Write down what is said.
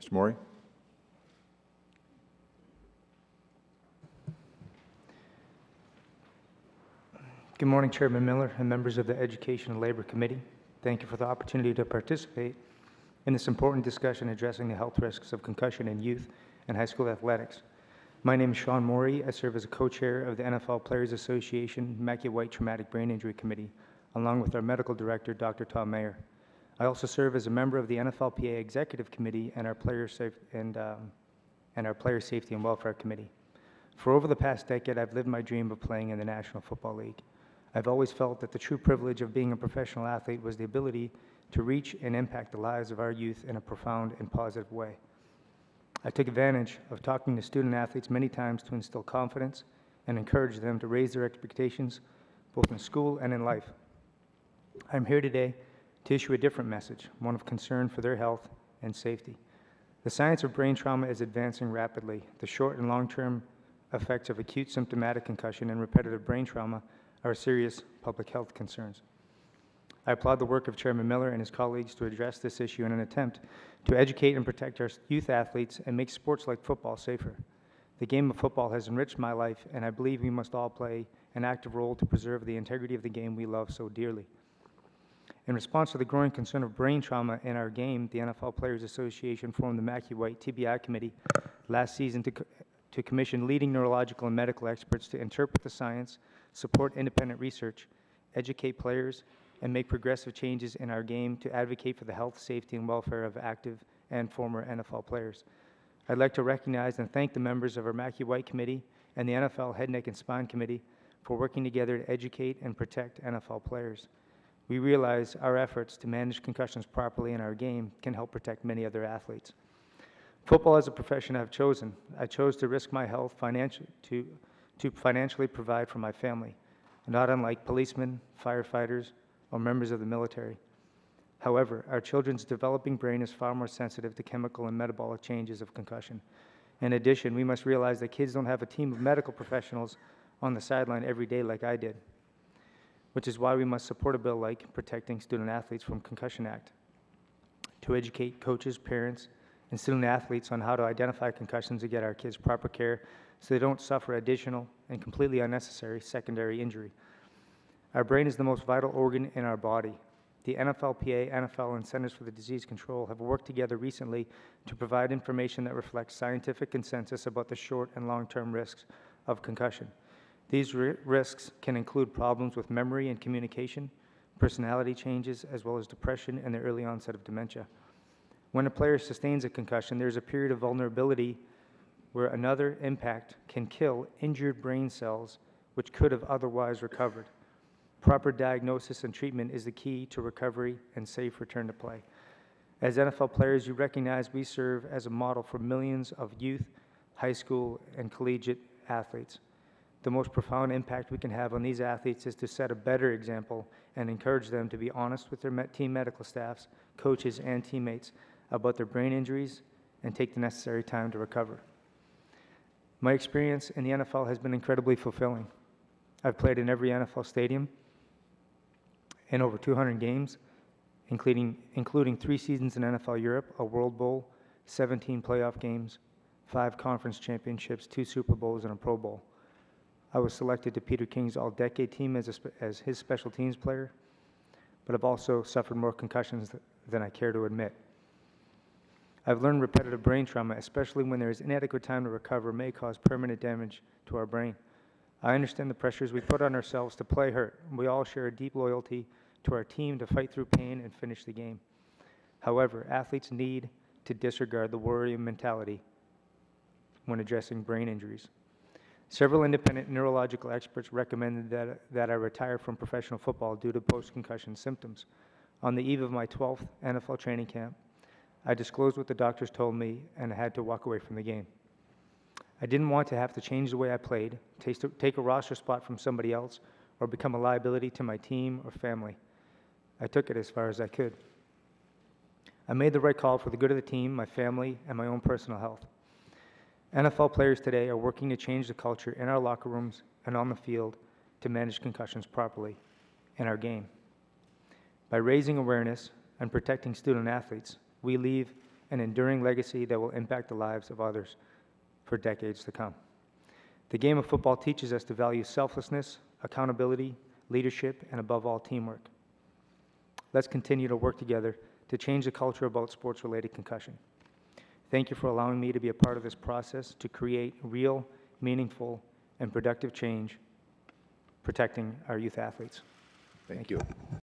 Mr. Morey? Good morning, Chairman Miller and members of the Education and Labor Committee. Thank you for the opportunity to participate in this important discussion addressing the health risks of concussion in youth and high school athletics. My name is Sean Morey. I serve as a co-chair of the NFL Players Association Mackey White Traumatic Brain Injury Committee, along with our medical director, Dr. Tom Mayer. I also serve as a member of the NFLPA Executive Committee and our Player Safety and Welfare Committee. For over the past decade, I've lived my dream of playing in the National Football League. I've always felt that the true privilege of being a professional athlete was the ability to reach and impact the lives of our youth in a profound and positive way. I took advantage of talking to student athletes many times to instill confidence and encourage them to raise their expectations both in school and in life. I'm here today to issue a different message, one of concern for their health and safety. The science of brain trauma is advancing rapidly. The short and long-term effects of acute symptomatic concussion and repetitive brain trauma are serious public health concerns. I applaud the work of Chairman Miller and his colleagues to address this issue in an attempt to educate and protect our youth athletes and make sports like football safer. The game of football has enriched my life, and I believe we must all play an active role to preserve the integrity of the game we love so dearly. In response to the growing concern of brain trauma in our game, the NFL Players Association formed the Mackey White TBI Committee last season to commission leading neurological and medical experts to interpret the science, support independent research, educate players, and make progressive changes in our game to advocate for the health, safety, and welfare of active and former NFL players. I'd like to recognize and thank the members of our Mackey White Committee and the NFL Head, Neck, and Spine Committee for working together to educate and protect NFL players. We realize our efforts to manage concussions properly in our game can help protect many other athletes. Football is a profession I've chosen. I chose to risk my health financially to financially provide for my family, not unlike policemen, firefighters, or members of the military. However, our children's developing brain is far more sensitive to chemical and metabolic changes of concussion. In addition, we must realize that kids don't have a team of medical professionals on the sideline every day like I did, which is why we must support a bill like Protecting Student Athletes from Concussion Act to educate coaches, parents, and student athletes on how to identify concussions and get our kids proper care so they don't suffer additional and completely unnecessary secondary injury. Our brain is the most vital organ in our body. The NFLPA, NFL, and Centers for the Disease Control have worked together recently to provide information that reflects scientific consensus about the short and long-term risks of concussion. These risks can include problems with memory and communication, personality changes, as well as depression and the early onset of dementia. When a player sustains a concussion, there's a period of vulnerability where another impact can kill injured brain cells which could have otherwise recovered. Proper diagnosis and treatment is the key to recovery and safe return to play. As NFL players, you recognize we serve as a model for millions of youth, high school, and collegiate athletes. The most profound impact we can have on these athletes is to set a better example and encourage them to be honest with their team medical staffs, coaches, and teammates about their brain injuries and take the necessary time to recover. My experience in the NFL has been incredibly fulfilling. I've played in every NFL stadium in over 200 games, including 3 seasons in NFL Europe, a World Bowl, 17 playoff games, 5 conference championships, 2 Super Bowls, and a Pro Bowl. I was selected to Peter King's All-Decade team as his special teams player, but I've also suffered more concussions than I care to admit. I've learned repetitive brain trauma, especially when there is inadequate time to recover, may cause permanent damage to our brain. I understand the pressures we put on ourselves to play hurt. We all share a deep loyalty to our team to fight through pain and finish the game. However, athletes need to disregard the worry mentality when addressing brain injuries. Several independent neurological experts recommended that I retire from professional football due to post-concussion symptoms. On the eve of my 12th NFL training camp, I disclosed what the doctors told me and I had to walk away from the game. I didn't want to have to change the way I played, take a roster spot from somebody else, or become a liability to my team or family. I took it as far as I could. I made the right call for the good of the team, my family, and my own personal health. NFL players today are working to change the culture in our locker rooms and on the field to manage concussions properly in our game. By raising awareness and protecting student athletes, we leave an enduring legacy that will impact the lives of others for decades to come. The game of football teaches us to value selflessness, accountability, leadership, and above all, teamwork. Let's continue to work together to change the culture about sports-related concussion. Thank you for allowing me to be a part of this process to create real, meaningful, and productive change protecting our youth athletes. Thank you.